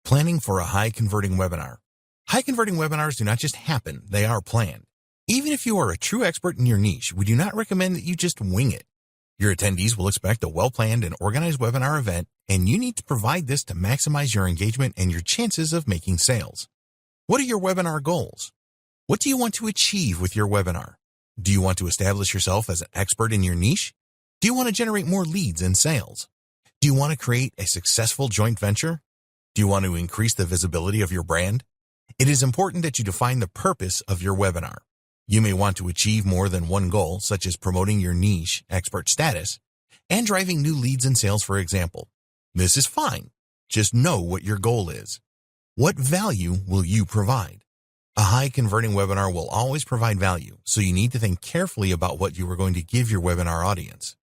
Planning for a high-converting webinar. High-converting webinars do not just happen, they are planned. Even if you are a true expert in your niche, we do not recommend that you just wing it. Your attendees will expect a well-planned and organized webinar event, and you need to provide this to maximize your engagement and your chances of making sales. What are your webinar goals? What do you want to achieve with your webinar? Do you want to establish yourself as an expert in your niche? Do you want to generate more leads and sales? Do you want to create a successful joint venture? Do you want to increase the visibility of your brand? It is important that you define the purpose of your webinar. You may want to achieve more than one goal, such as promoting your niche, expert status, and driving new leads and sales, for example. This is fine. Just know what your goal is. What value will you provide? A high-converting webinar will always provide value, so you need to think carefully about what you are going to give your webinar audience.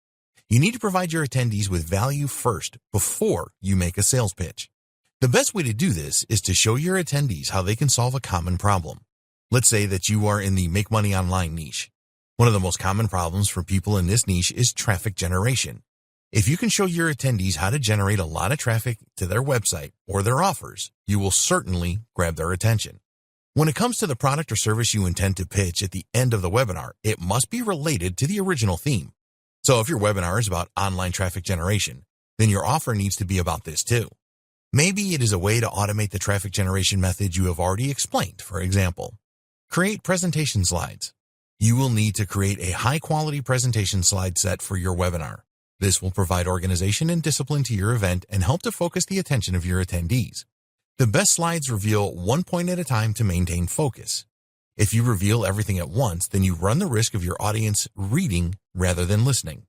You need to provide your attendees with value first before you make a sales pitch. The best way to do this is to show your attendees how they can solve a common problem. Let's say that you are in the make money online niche. One of the most common problems for people in this niche is traffic generation. If you can show your attendees how to generate a lot of traffic to their website or their offers, you will certainly grab their attention. When it comes to the product or service you intend to pitch at the end of the webinar, it must be related to the original theme. So if your webinar is about online traffic generation, then your offer needs to be about this too. Maybe it is a way to automate the traffic generation method you have already explained, for example. Create presentation slides. You will need to create a high-quality presentation slide set for your webinar. This will provide organization and discipline to your event and help to focus the attention of your attendees. The best slides reveal one point at a time to maintain focus. If you reveal everything at once, then you run the risk of your audience reading rather than listening.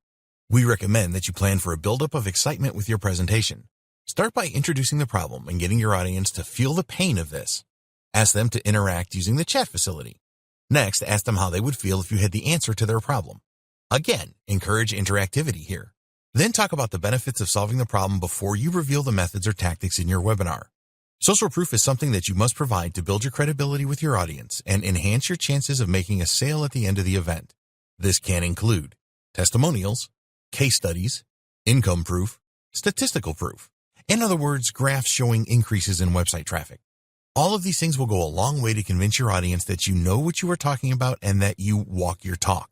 We recommend that you plan for a buildup of excitement with your presentation. Start by introducing the problem and getting your audience to feel the pain of this. Ask them to interact using the chat facility. Next, ask them how they would feel if you had the answer to their problem. Again, encourage interactivity here. Then talk about the benefits of solving the problem before you reveal the methods or tactics in your webinar. Social proof is something that you must provide to build your credibility with your audience and enhance your chances of making a sale at the end of the event. This can include testimonials, case studies, income proof, statistical proof. In other words, graphs showing increases in website traffic. All of these things will go a long way to convince your audience that you know what you are talking about and that you walk your talk.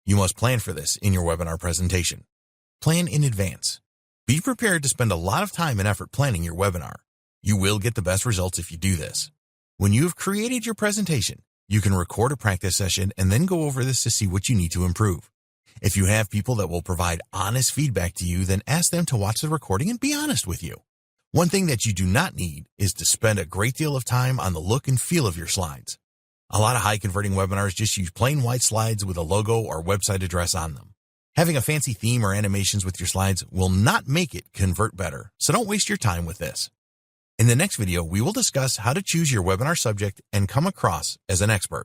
You must plan for this in your webinar presentation. Plan in advance. Be prepared to spend a lot of time and effort planning your webinar. You will get the best results if you do this. When you have created your presentation, you can record a practice session and then go over this to see what you need to improve. If you have people that will provide honest feedback to you, then ask them to watch the recording and be honest with you. One thing that you do not need is to spend a great deal of time on the look and feel of your slides. A lot of high-converting webinars just use plain white slides with a logo or website address on them. Having a fancy theme or animations with your slides will not make it convert better, so don't waste your time with this. In the next video, we will discuss how to choose your webinar subject and come across as an expert.